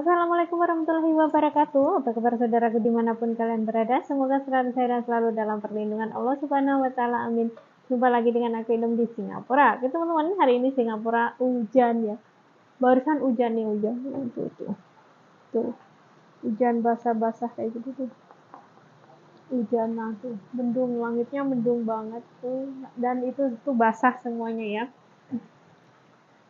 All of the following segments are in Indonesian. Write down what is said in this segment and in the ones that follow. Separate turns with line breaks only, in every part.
Assalamualaikum warahmatullahi wabarakatuh. Apa kabar saudaraku dimanapun kalian berada? Semoga selalu sehat dan selalu dalam perlindungan Allah Subhanahu wa Ta'ala. Amin. Jumpa lagi dengan aku Ilum di Singapura. Oke teman-teman, hari ini Singapura hujan ya. Barusan hujan nih, hujan. Tuh. Hujan basah-basah kayak gitu tuh. Hujan tuh, mendung, langitnya mendung banget tuh. Dan itu tuh basah semuanya ya.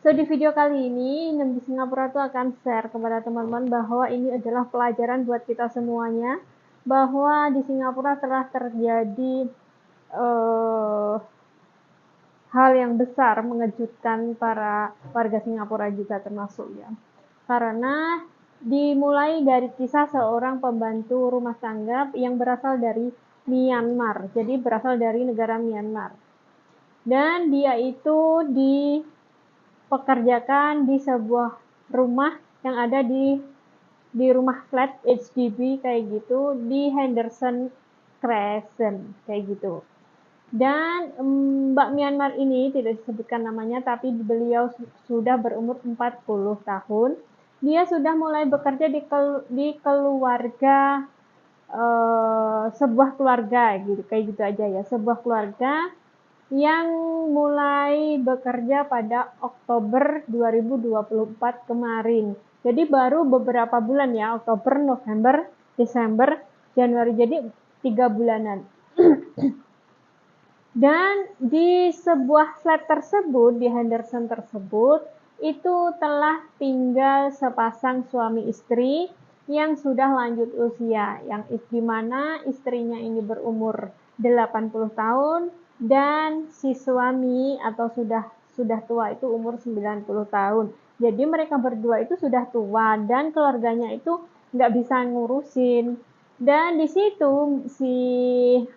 So, di video kali ini, Ilum di Singapura tuh akan share kepada teman-teman bahwa ini adalah pelajaran buat kita semuanya, bahwa di Singapura telah terjadi hal yang besar mengejutkan para warga Singapura juga termasuk ya. Karena dimulai dari kisah seorang pembantu rumah tangga yang berasal dari Myanmar, jadi berasal dari negara Myanmar. Dan dia itu pekerjakan di sebuah rumah yang ada di rumah flat HDB kayak gitu di Henderson Crescent kayak gitu. Dan Mbak Myanmar ini tidak disebutkan namanya, tapi beliau sudah berumur 40 tahun. Dia sudah mulai bekerja di keluarga sebuah keluarga gitu, kayak gitu aja ya, sebuah keluarga yang mulai bekerja pada Oktober 2024 kemarin. Jadi baru beberapa bulan ya, Oktober, November, Desember, Januari, jadi 3 bulanan. Dan di sebuah flat tersebut, di Henderson tersebut, itu telah tinggal sepasang suami istri yang sudah lanjut usia, yang di mana istrinya ini berumur 80 tahun, dan si suami atau sudah tua itu umur 90 tahun. Jadi mereka berdua itu sudah tua dan keluarganya itu nggak bisa ngurusin. Dan di situ si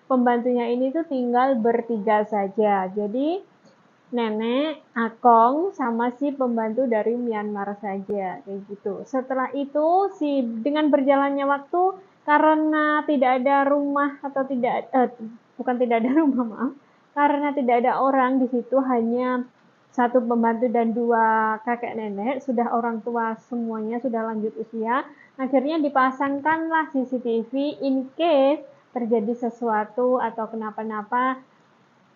pembantunya ini tuh tinggal bertiga saja. Jadi nenek, akong, sama si pembantu dari Myanmar saja kayak gitu. Setelah itu dengan berjalannya waktu, karena tidak ada rumah atau bukan tidak ada rumah, maaf, karena tidak ada orang di situ, hanya satu pembantu dan dua kakek nenek, sudah orang tua semuanya, sudah lanjut usia. Akhirnya dipasangkanlah CCTV in case terjadi sesuatu atau kenapa-napa.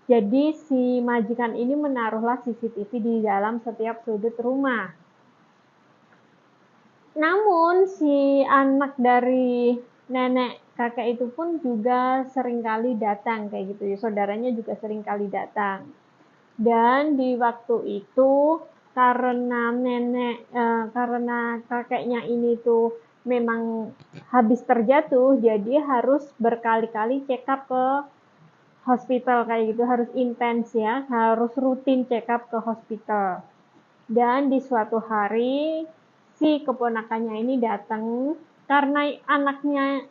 Jadi si majikan ini menaruhlah CCTV di dalam setiap sudut rumah. Namun si anak dari nenek kakek itu pun juga seringkali datang kayak gitu ya, saudaranya juga seringkali datang. Dan di waktu itu karena karena kakeknya ini tuh memang habis terjatuh, jadi harus berkali-kali check up ke hospital kayak gitu, harus intens ya, harus rutin check up ke hospital. Dan di suatu hari si keponakannya ini datang karena anaknya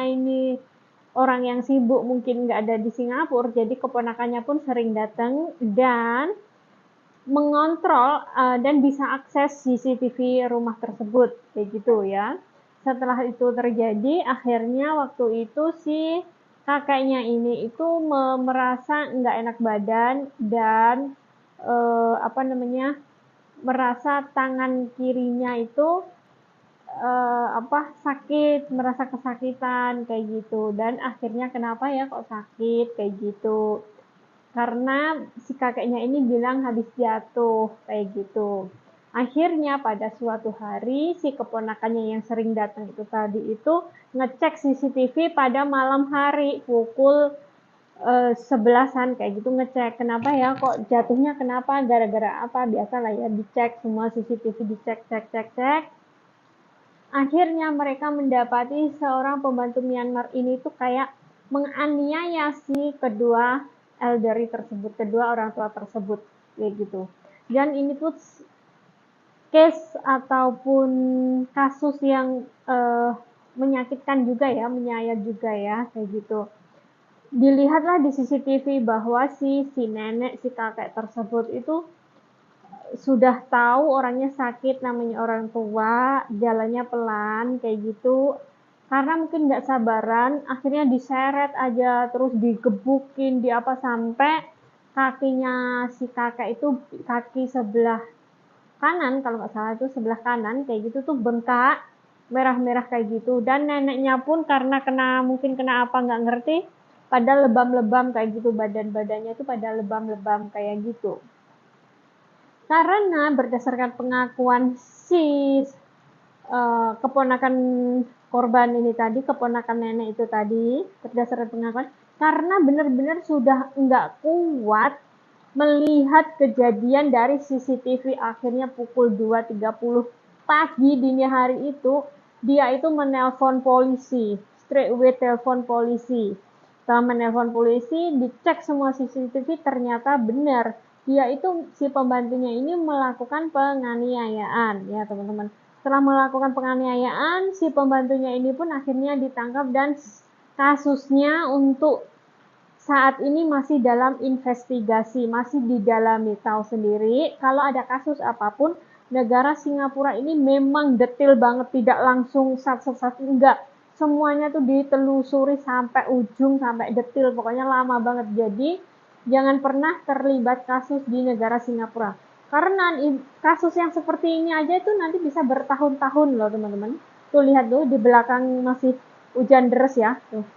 ini orang yang sibuk, mungkin nggak ada di Singapura, jadi keponakannya pun sering datang dan mengontrol dan bisa akses CCTV rumah tersebut kayak gitu ya. Setelah itu terjadi, akhirnya waktu itu si kakeknya ini itu merasa nggak enak badan dan merasa tangan kirinya itu sakit, merasa kesakitan kayak gitu. Dan akhirnya kenapa ya kok sakit kayak gitu, karena si kakeknya ini bilang habis jatuh kayak gitu. Akhirnya pada suatu hari si keponakannya yang sering datang itu tadi itu ngecek CCTV pada malam hari pukul 11-an kayak gitu, ngecek kenapa ya kok jatuhnya, kenapa, gara-gara apa, biasalah ya, dicek semua CCTV, dicek cek. Akhirnya mereka mendapati seorang pembantu Myanmar ini tuh kayak menganiaya si kedua elderly tersebut, kedua orang tua tersebut kayak gitu. Dan ini tuh case ataupun kasus yang menyakitkan juga ya, menyayat juga ya kayak gitu. Dilihatlah di CCTV bahwa si nenek, si kakek tersebut itu sudah tahu orangnya sakit, namanya orang tua, jalannya pelan kayak gitu. Karena mungkin nggak sabaran, akhirnya diseret aja, terus digebukin, sampai kakinya si kakek itu, kaki sebelah kanan, kalau nggak salah itu sebelah kanan kayak gitu tuh bengkak, merah-merah kayak gitu. Dan neneknya pun karena mungkin kena apa nggak ngerti, pada lebam-lebam kayak gitu, badan-badannya itu pada lebam-lebam kayak gitu. Karena berdasarkan pengakuan si keponakan korban ini tadi, keponakan nenek itu tadi, berdasarkan pengakuan, karena benar-benar sudah nggak kuat melihat kejadian dari CCTV, akhirnya pukul 2.30 pagi dini hari itu, dia itu menelpon polisi, straight away telepon polisi. Setelah menelpon polisi, dicek semua CCTV, ternyata benar dia itu, si pembantunya ini melakukan penganiayaan ya teman-teman. Setelah melakukan penganiayaan, si pembantunya ini pun akhirnya ditangkap dan kasusnya untuk saat ini masih dalam investigasi, masih didalami. Tahu sendiri, kalau ada kasus apapun, negara Singapura ini memang detail banget, tidak langsung satu-satu, enggak. Semuanya tuh ditelusuri sampai ujung, sampai detail, pokoknya lama banget. Jadi, jangan pernah terlibat kasus di negara Singapura. Karena kasus yang seperti ini aja itu nanti bisa bertahun-tahun loh teman-teman. Tuh lihat tuh di belakang masih hujan deras ya. Tuh,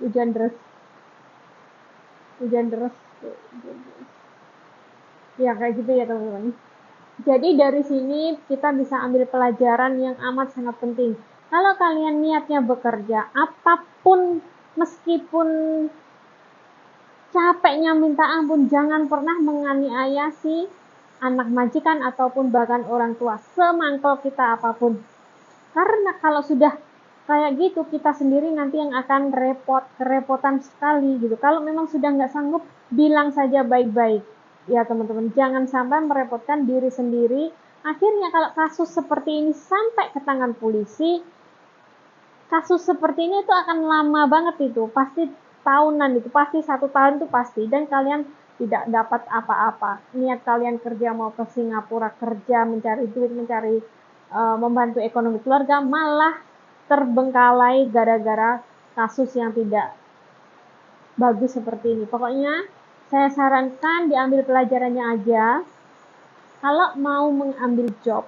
hujan deras. Hujan deras. Ya kayak gitu ya teman-teman. Jadi dari sini kita bisa ambil pelajaran yang amat sangat penting. Kalau kalian niatnya bekerja, apapun meskipun capeknya minta ampun, jangan pernah menganiaya si anak majikan ataupun bahkan orang tua, semangkal kita apapun. Karena kalau sudah kayak gitu, kita sendiri nanti yang akan kerepotan sekali gitu. Kalau memang sudah nggak sanggup, bilang saja baik-baik. Ya teman-teman, jangan sampai merepotkan diri sendiri. Akhirnya kalau kasus seperti ini sampai ke tangan polisi, kasus seperti ini itu akan lama banget itu. Pasti tahunan itu, pasti 1 tahun itu pasti. Dan kalian tidak dapat apa-apa. Niat kalian kerja mau ke Singapura, kerja mencari duit, mencari membantu ekonomi keluarga, malah terbengkalai gara-gara kasus yang tidak bagus seperti ini. Pokoknya saya sarankan diambil pelajarannya aja. Kalau mau mengambil job,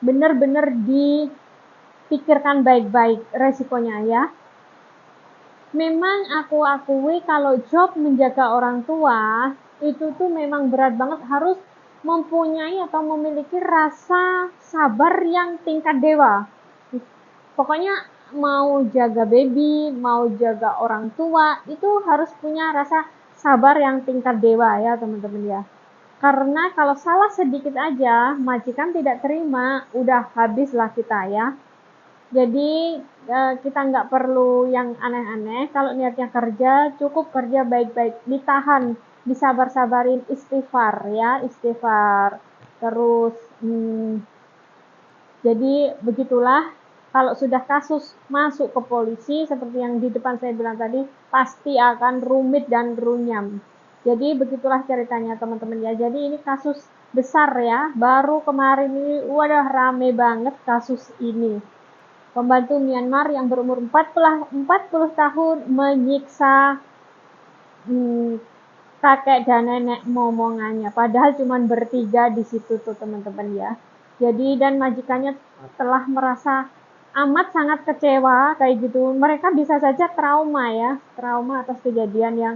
benar-benar dipikirkan baik-baik resikonya ya. Memang aku akui kalau job menjaga orang tua itu tuh memang berat banget, harus mempunyai atau memiliki rasa sabar yang tingkat dewa. Pokoknya mau jaga baby, mau jaga orang tua, itu harus punya rasa sabar yang tingkat dewa ya teman-teman ya. Karena kalau salah sedikit aja, majikan tidak terima, udah habislah kita ya. Jadi kita nggak perlu yang aneh-aneh. Kalau niatnya kerja, cukup kerja baik-baik, ditahan, disabar-sabarin, istighfar ya, istighfar. Terus jadi begitulah, kalau sudah kasus masuk ke polisi seperti yang di depan saya bilang tadi, pasti akan rumit dan runyam. Jadi begitulah ceritanya teman-teman ya. Jadi ini kasus besar ya, baru kemarin ini wadah rame banget kasus ini. Pembantu Myanmar yang berumur 40 tahun menyiksa kakek dan nenek momongannya, padahal cuma bertiga di situ tuh teman-teman ya. Jadi dan majikannya telah merasa amat sangat kecewa kayak gitu. Mereka bisa saja trauma ya, trauma atas kejadian yang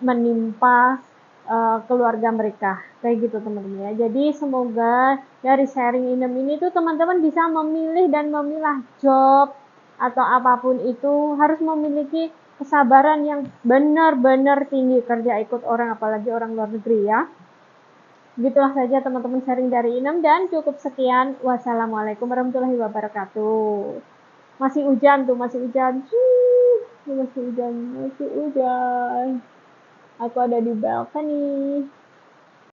menimpa keluarga mereka kayak gitu teman-teman ya. Jadi semoga dari sharing Inem ini tuh teman-teman bisa memilih dan memilah job atau apapun itu, harus memiliki kesabaran yang benar-benar tinggi kerja ikut orang, apalagi orang luar negeri ya. Begitulah saja teman-teman sharing dari Inem dan cukup sekian. Wassalamualaikum warahmatullahi wabarakatuh. Masih hujan tuh, masih hujan. Masih hujan. Aku ada di balkoni.